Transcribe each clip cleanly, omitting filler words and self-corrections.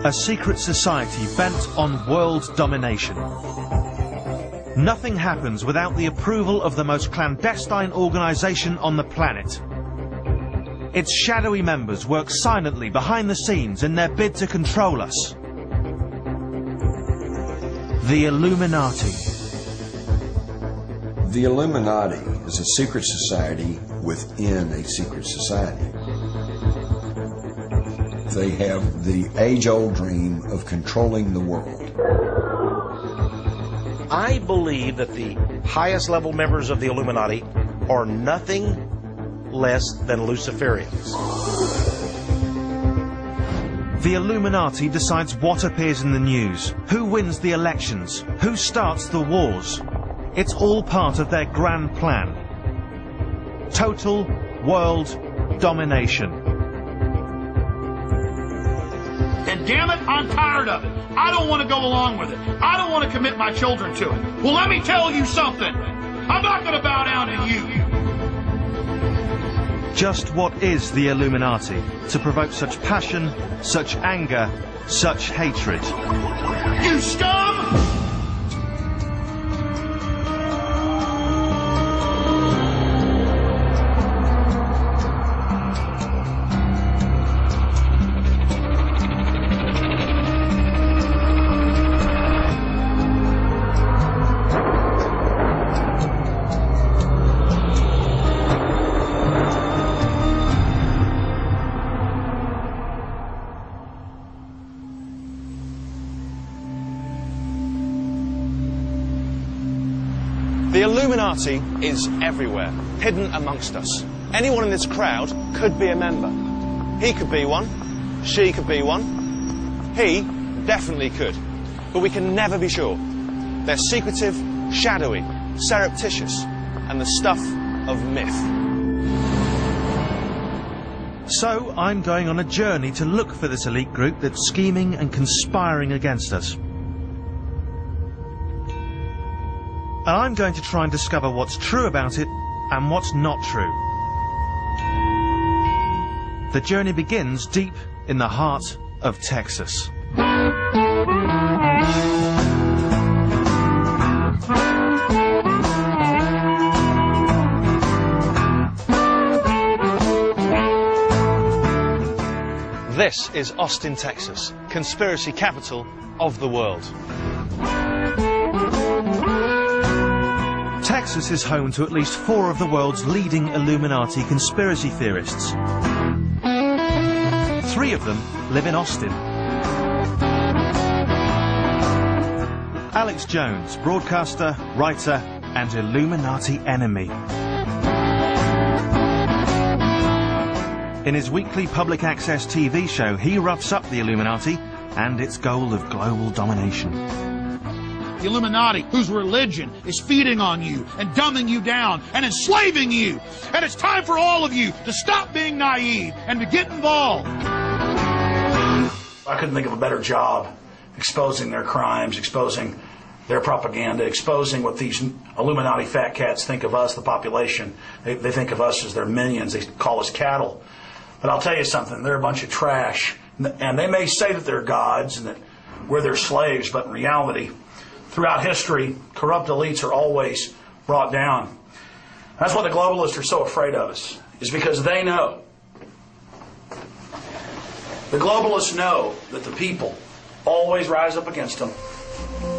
A secret society bent on world domination. Nothing happens without the approval of the most clandestine organization on the planet. Its shadowy members work silently behind the scenes in their bid to control us. The Illuminati. The Illuminati is a secret society within a secret society. They have the age-old dream of controlling the world. I believe that the highest level members of the Illuminati are nothing less than Luciferians. The Illuminati decides what appears in the news, who wins the elections, who starts the wars. It's all part of their grand plan. Total world domination. And damn it, I'm tired of it. I don't want to go along with it. I don't want to commit my children to it. Well, let me tell you something. I'm not going to bow down to you. Just what is the Illuminati to provoke such passion, such anger, such hatred? You scum! The Illuminati is everywhere, hidden amongst us. Anyone in this crowd could be a member. He could be one, she could be one, he definitely could. But we can never be sure. They're secretive, shadowy, surreptitious, and the stuff of myth. So I'm going on a journey to look for this elite group that's scheming and conspiring against us. And I'm going to try and discover what's true about it and what's not true. The journey begins deep in the heart of Texas. This is Austin, Texas, conspiracy capital of the world. Texas is home to at least 4 of the world's leading Illuminati conspiracy theorists. 3 of them live in Austin. Alex Jones, broadcaster, writer, and Illuminati enemy. In his weekly public access TV show, he roughs up the Illuminati and its goal of global domination. The Illuminati, whose religion is feeding on you and dumbing you down and enslaving you. And it's time for all of you to stop being naive and to get involved. I couldn't think of a better job exposing their crimes, exposing their propaganda, exposing what these Illuminati fat cats think of us, the population. They think of us as their minions. They call us cattle. But I'll tell you something, they're a bunch of trash. And they may say that they're gods and that we're their slaves, but in reality, throughout history, corrupt elites are always brought down. That's why the globalists are so afraid of us, is because they know. The globalists know that the people always rise up against them,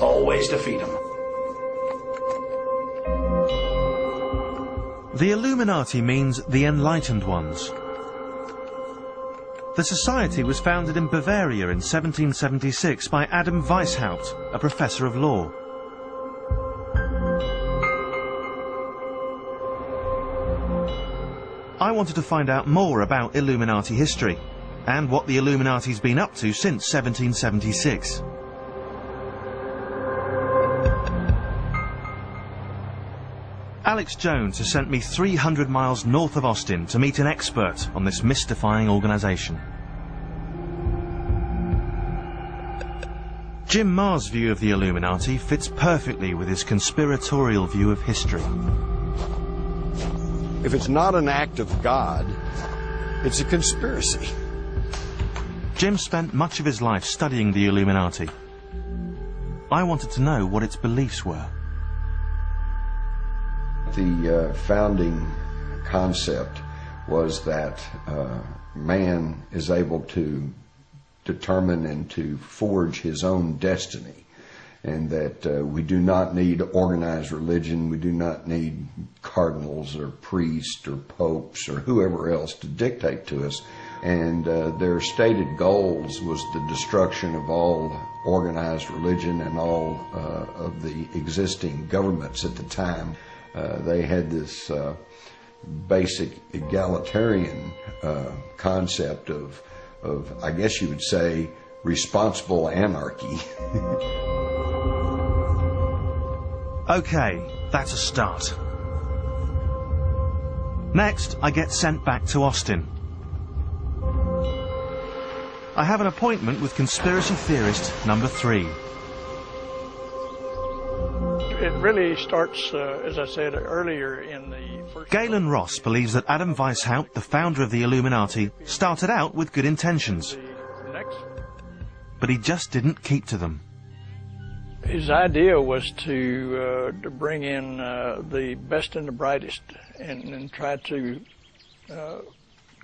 always defeat them. The Illuminati means the enlightened ones. The society was founded in Bavaria in 1776 by Adam Weishaupt, a professor of law. I wanted to find out more about Illuminati history and what the Illuminati's been up to since 1776. Alex Jones has sent me 300 miles north of Austin to meet an expert on this mystifying organisation. Jim Maher's view of the Illuminati fits perfectly with his conspiratorial view of history. If it's not an act of God, it's a conspiracy. Jim spent much of his life studying the Illuminati. I wanted to know what its beliefs were. The founding concept was that man is able to determine and to forge his own destiny, and that we do not need organized religion, we do not need cardinals or priests or popes or whoever else to dictate to us. And their stated goals was the destruction of all organized religion and all of the existing governments at the time. They had this basic egalitarian concept of, I guess you would say, responsible anarchy. Okay, that's a start. Next, I get sent back to Austin. I have an appointment with conspiracy theorist number 3. It really starts, as I said earlier, in the first... Galen Ross believes that Adam Weishaupt, the founder of the Illuminati, started out with good intentions. But he just didn't keep to them. His idea was to bring in the best and the brightest and try to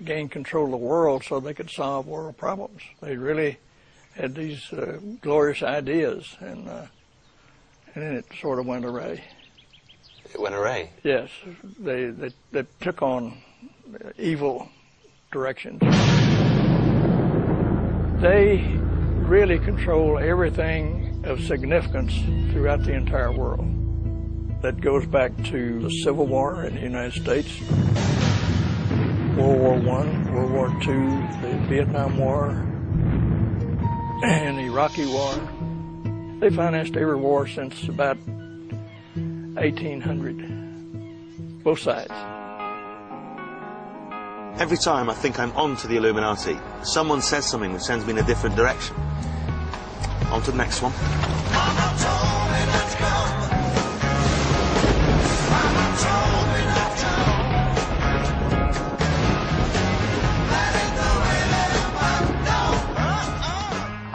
gain control of the world so they could solve world problems. They really had these glorious ideas, and then it sort of went awry. It went awry? Yes, they took on evil directions. They really control everything of significance throughout the entire world. That goes back to the Civil War in the United States, World War I, World War II, the Vietnam War, and the Iraqi War. They financed every war since about 1800, both sides. Every time I think I'm on to the Illuminati, someone says something that sends me in a different direction. On to the next one.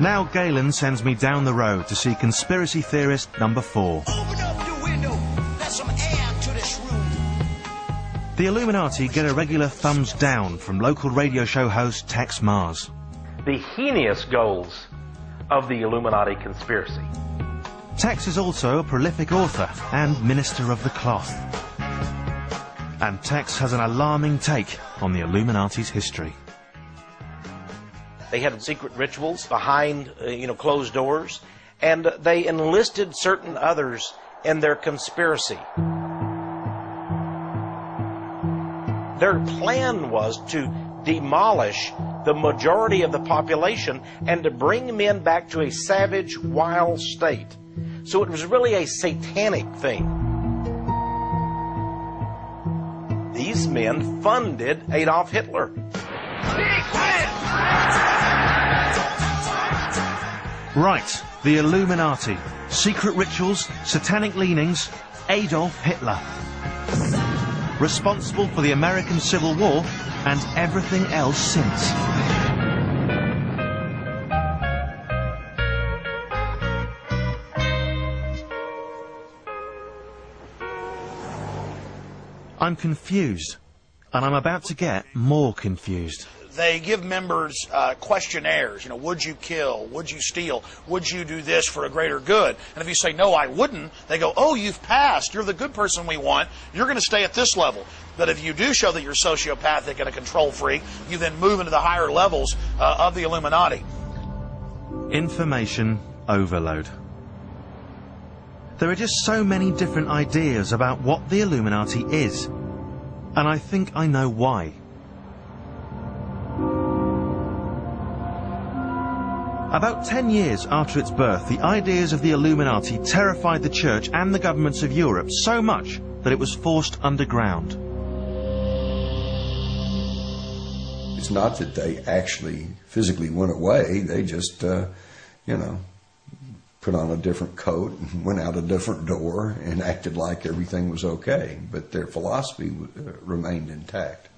Now Galen sends me down the road to see conspiracy theorist number 4. Open up your window. Let some air to this room. The Illuminati get a regular thumbs down from local radio show host Tex Mars. The heinous goals of the Illuminati conspiracy. Tex is also a prolific author and minister of the cloth. And Tex has an alarming take on the Illuminati's history. They had secret rituals behind, closed doors, and they enlisted certain others in their conspiracy. Their plan was to demolish the majority of the population and to bring men back to a savage, wild state. So it was really a satanic thing. These men funded Adolf Hitler. Right, the Illuminati. Secret rituals, satanic leanings, Adolf Hitler. Responsible for the American Civil War and everything else since. I'm confused, and I'm about to get more confused. They give members questionnaires. Would you kill? Would you steal? Would you do this for a greater good? And if you say, no, I wouldn't, they go, oh, you've passed. You're the good person we want. You're going to stay at this level. But if you do show that you're sociopathic and a control freak, you then move into the higher levels of the Illuminati. Information overload. There are just so many different ideas about what the Illuminati is. And I think I know why. About 10 years after its birth, the ideas of the Illuminati terrified the Church and the governments of Europe so much that it was forced underground. It's not that they actually physically went away. They just, put on a different coat and went out a different door and acted like everything was okay. But their philosophy remained intact.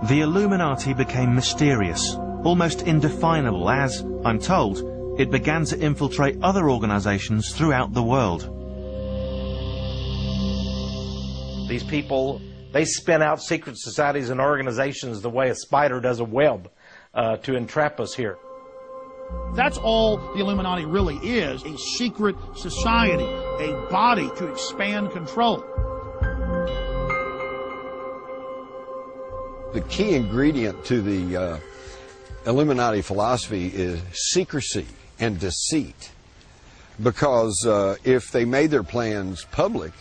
The Illuminati became mysterious, almost indefinable as, I'm told, it began to infiltrate other organizations throughout the world. These people, they spin out secret societies and organizations the way a spider does a web to entrap us here. That's all the Illuminati really is, a secret society, a body to expand control. The key ingredient to the Illuminati philosophy is secrecy and deceit. Because if they made their plans public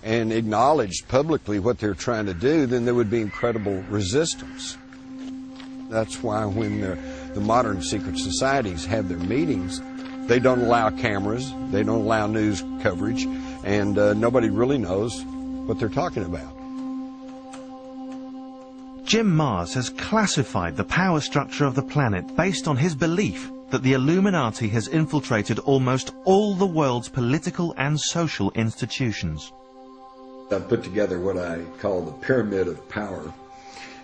and acknowledged publicly what they're trying to do, then there would be incredible resistance. That's why when the modern secret societies have their meetings, they don't allow cameras, they don't allow news coverage, and nobody really knows what they're talking about. Jim Mars has classified the power structure of the planet based on his belief that the Illuminati has infiltrated almost all the world's political and social institutions. I've put together what I call the pyramid of power.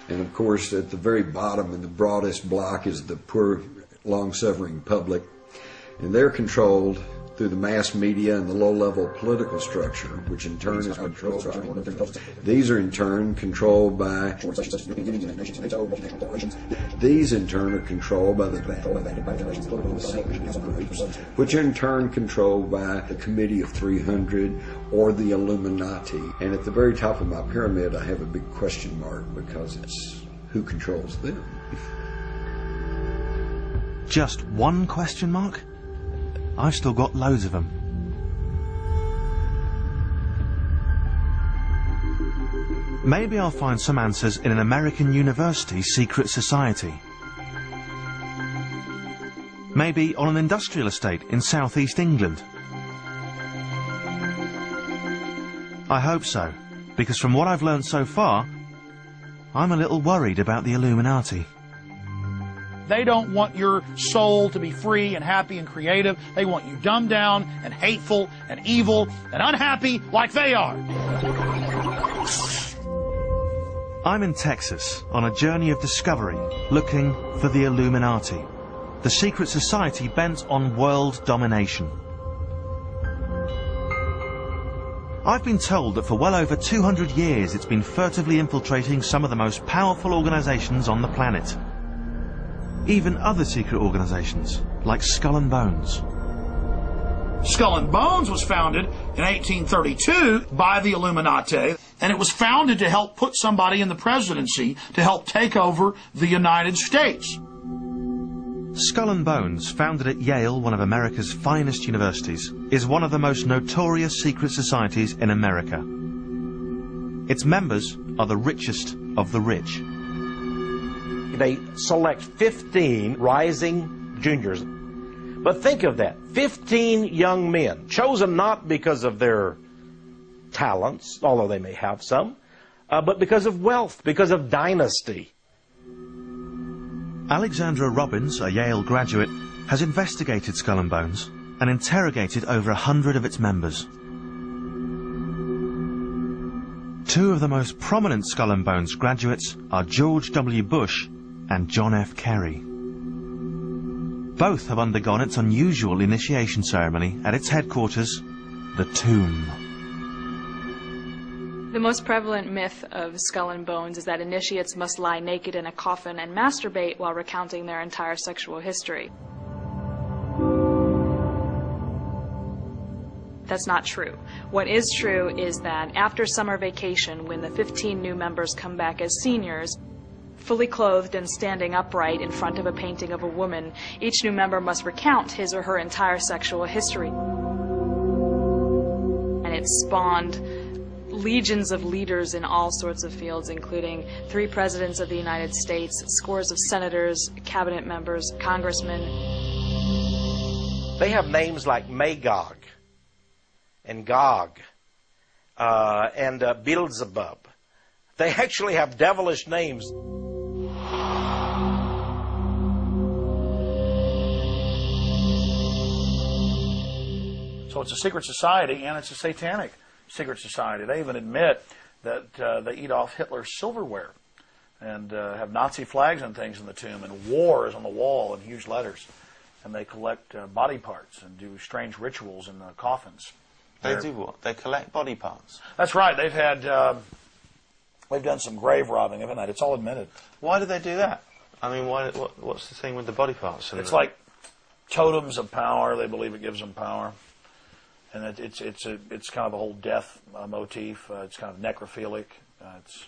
And of course, at the very bottom in the broadest block is the poor, long-suffering public. And they're controlled through the mass media and the low-level political structure, which in turn is controlled by... These are in turn controlled by... These in turn are controlled by the... which in turn controlled by the Committee of 300 or the Illuminati. And at the very top of my pyramid, I have a big question mark because it's who controls them. Just one question mark? I've still got loads of them. Maybe I'll find some answers in an American university secret society. Maybe on an industrial estate in southeast England. I hope so, because from what I've learned so far, I'm a little worried about the Illuminati. They don't want your soul to be free and happy and creative. They want you dumbed down and hateful and evil and unhappy like they are. I'm in Texas on a journey of discovery, looking for the Illuminati, the secret society bent on world domination. I've been told that for well over 200 years it's been furtively infiltrating some of the most powerful organizations on the planet. Even other secret organizations, like Skull and Bones. Skull and Bones was founded in 1832 by the Illuminati, and it was founded to help put somebody in the presidency to help take over the United States. Skull and Bones, founded at Yale, one of America's finest universities, is one of the most notorious secret societies in America. Its members are the richest of the rich. They select 15 rising juniors. But think of that, 15 young men, chosen not because of their talents, although they may have some, but because of wealth, because of dynasty. Alexandra Robbins, a Yale graduate, has investigated Skull and Bones and interrogated over 100 of its members. Two of the most prominent Skull and Bones graduates are George W. Bush and John F. Kerry. Both have undergone its unusual initiation ceremony at its headquarters, the Tomb. The most prevalent myth of Skull and Bones is that initiates must lie naked in a coffin and masturbate while recounting their entire sexual history. That's not true. What is true is that after summer vacation, when the 15 new members come back as seniors, fully clothed and standing upright in front of a painting of a woman, each new member must recount his or her entire sexual history. And it spawned legions of leaders in all sorts of fields, including 3 presidents of the United States, scores of senators, cabinet members, congressmen. They have names like Magog and Gog and Beelzebub. They actually have devilish names. So it's a secret society, and it's a satanic secret society. They even admit that they eat off Hitler's silverware. and have Nazi flags and things in the tomb, and war is on the wall in huge letters. And they collect body parts and do strange rituals in the coffins. They do what? They collect body parts? That's right. They've had, they've done some grave robbing, haven't they? It's all admitted. Why do they do that? I mean, what's the thing with the body parts? It's like totems of power. They believe it gives them power. And it's kind of a whole death motif. It's kind of necrophilic. It's